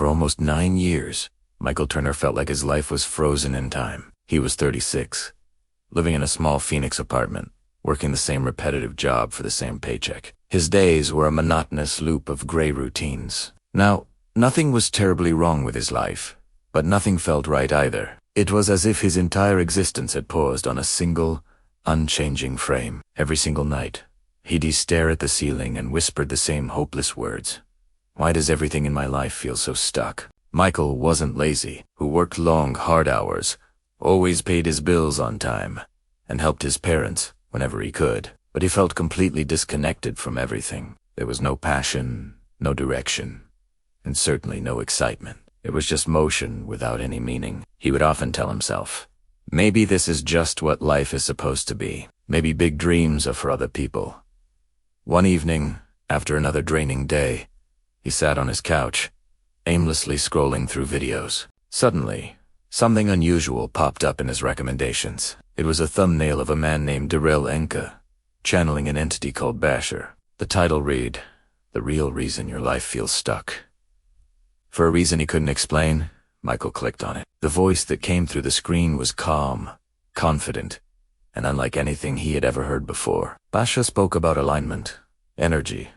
For almost 9 years, Michael Turner felt like his life was frozen in time. He was 36, living in a small Phoenix apartment, working the same repetitive job for the same paycheck. His days were a monotonous loop of gray routines. Now, nothing was terribly wrong with his life, but nothing felt right either. It was as if his entire existence had paused on a single, unchanging frame. Every single night, he'd stare at the ceiling and whispered the same hopeless words. Why does everything in my life feel so stuck? Michael wasn't lazy, who worked long, hard hours, always paid his bills on time, and helped his parents whenever he could. But he felt completely disconnected from everything. There was no passion, no direction, and certainly no excitement. It was just motion without any meaning. He would often tell himself, maybe this is just what life is supposed to be. Maybe big dreams are for other people. One evening, after another draining day, he sat on his couch, aimlessly scrolling through videos. Suddenly, something unusual popped up in his recommendations. It was a thumbnail of a man named Darrell Enka, channeling an entity called Basher. The title read, "The Real Reason Your Life Feels Stuck." For a reason he couldn't explain, Michael clicked on it. The voice that came through the screen was calm, confident, and unlike anything he had ever heard before. Basher spoke about alignment, energy,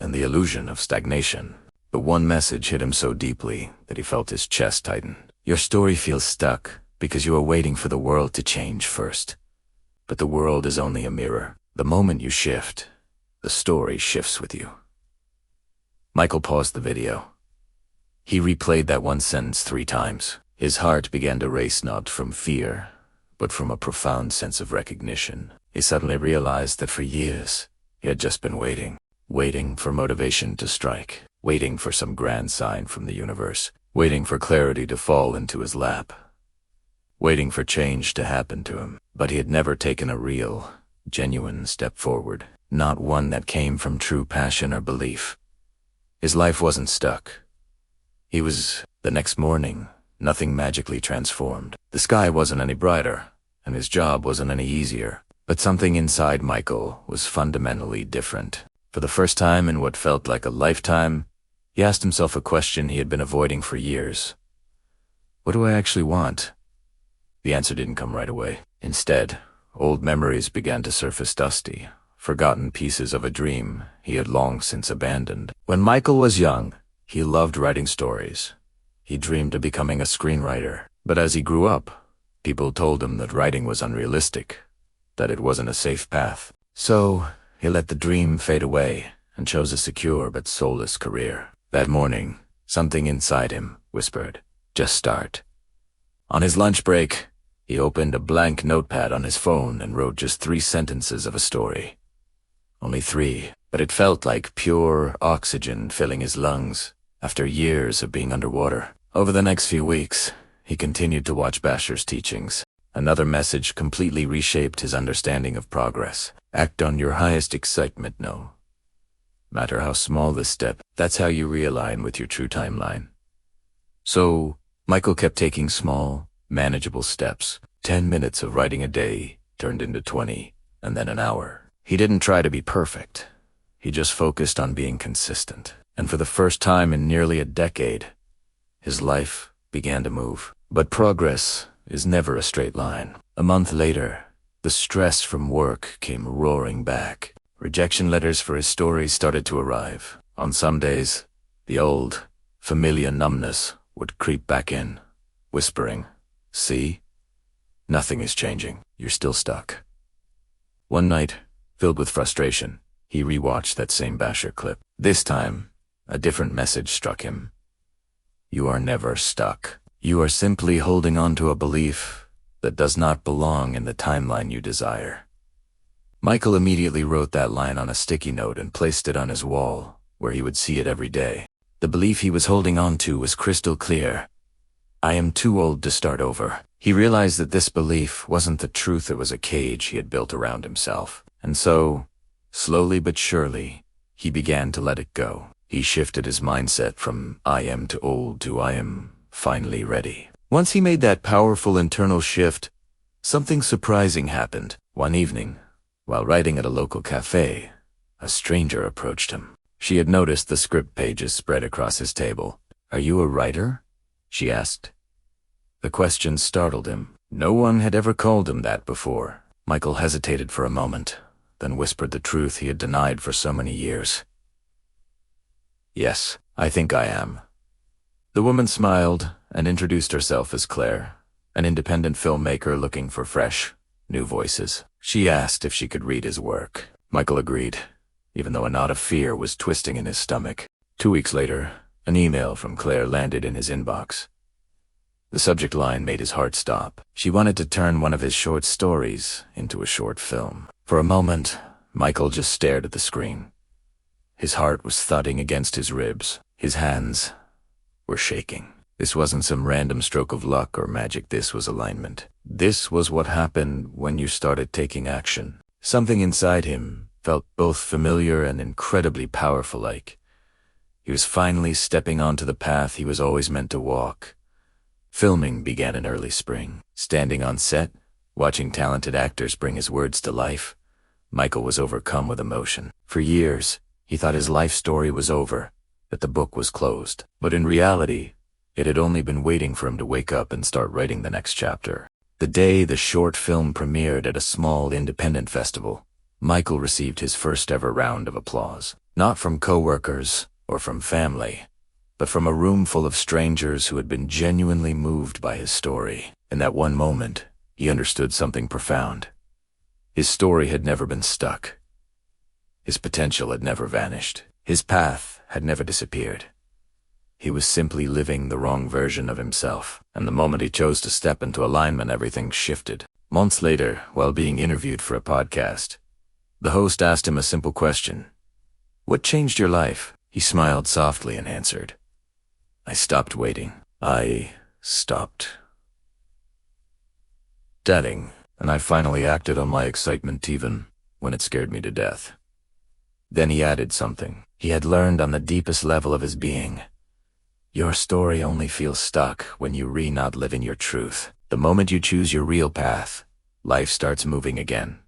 and the illusion of stagnation. But one message hit him so deeply that he felt his chest tighten. Your story feels stuck because you are waiting for the world to change first. But the world is only a mirror. The moment you shift, the story shifts with you. Michael paused the video. He replayed that one sentence 3 times. His heart began to race not from fear, but from a profound sense of recognition. He suddenly realized that for years, he had just been waiting for motivation to strike, waiting for some grand sign from the universe, waiting for clarity to fall into his lap, waiting for change to happen to him. But he had never taken a real, genuine step forward, not one that came from true passion or belief. His life wasn't stuck. The next morning, nothing magically transformed. The sky wasn't any brighter, and his job wasn't any easier. But something inside Michael was fundamentally different. For the first time in what felt like a lifetime, he asked himself a question he had been avoiding for years. What do I actually want? The answer didn't come right away. Instead, old memories began to surface, dusty, forgotten pieces of a dream he had long since abandoned. When Michael was young, he loved writing stories. He dreamed of becoming a screenwriter. But as he grew up, people told him that writing was unrealistic, that it wasn't a safe path. So he let the dream fade away and chose a secure but soulless career. That morning, something inside him whispered, "Just start." On his lunch break, he opened a blank notepad on his phone and wrote just 3 sentences of a story. Only 3, but it felt like pure oxygen filling his lungs after years of being underwater. Over the next few weeks, he continued to watch Basher's teachings. Another message completely reshaped his understanding of progress. Act on your highest excitement, no matter how small the step. That's how you realign with your true timeline. So, Michael kept taking small, manageable steps. 10 minutes of writing a day turned into 20, and then an hour. He didn't try to be perfect. He just focused on being consistent. And for the first time in nearly a decade, his life began to move. But progress is never a straight line. A month later, the stress from work came roaring back. Rejection letters for his stories started to arrive. On some days, the old, familiar numbness would creep back in, whispering, "See? Nothing is changing. You're still stuck." One night, filled with frustration, he rewatched that same Basher clip. This time, a different message struck him. You are never stuck. You are simply holding on to a belief that does not belong in the timeline you desire. Michael immediately wrote that line on a sticky note and placed it on his wall, where he would see it every day. The belief he was holding on to was crystal clear. I am too old to start over. He realized that this belief wasn't the truth, it was a cage he had built around himself. And so, slowly but surely, he began to let it go. He shifted his mindset from I am too old to I am finally ready. Once he made that powerful internal shift, something surprising happened. One evening, while writing at a local cafe, a stranger approached him. She had noticed the script pages spread across his table. "Are you a writer?" she asked. The question startled him. No one had ever called him that before. Michael hesitated for a moment, then whispered the truth he had denied for so many years. "Yes, I think I am." The woman smiled and introduced herself as Claire, an independent filmmaker looking for fresh, new voices. She asked if she could read his work. Michael agreed, even though a knot of fear was twisting in his stomach. 2 weeks later, an email from Claire landed in his inbox. The subject line made his heart stop. She wanted to turn one of his short stories into a short film. For a moment, Michael just stared at the screen. His heart was thudding against his ribs. His hands were shaking. This wasn't some random stroke of luck or magic. This was alignment. This was what happened when you started taking action. Something inside him felt both familiar and incredibly powerful, like he was finally stepping onto the path he was always meant to walk. Filming began in early spring. Standing on set, watching talented actors bring his words to life, Michael was overcome with emotion. For years, he thought his life story was over, that the book was closed. But in reality, it had only been waiting for him to wake up and start writing the next chapter. The day the short film premiered at a small independent festival, Michael received his first ever round of applause. Not from coworkers or from family, but from a room full of strangers who had been genuinely moved by his story. In that one moment, he understood something profound. His story had never been stuck. His potential had never vanished. His path had never disappeared. He was simply living the wrong version of himself, and the moment he chose to step into alignment, everything shifted. Months later, while being interviewed for a podcast, the host asked him a simple question. "What changed your life?" He smiled softly and answered, "I stopped waiting. I stopped doubting, and I finally acted on my excitement even when it scared me to death." Then he added something he had learned on the deepest level of his being. Your story only feels stuck when you not live in your truth. The moment you choose your real path, life starts moving again.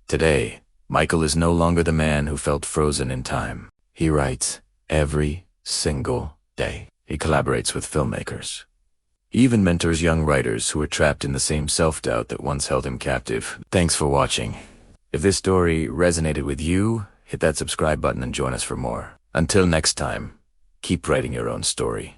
Today, Michael is no longer the man who felt frozen in time. He writes every single day. He collaborates with filmmakers. He even mentors young writers who are trapped in the same self-doubt that once held him captive. Thanks for watching. If this story resonated with you, hit that subscribe button and join us for more. Until next time, keep writing your own story.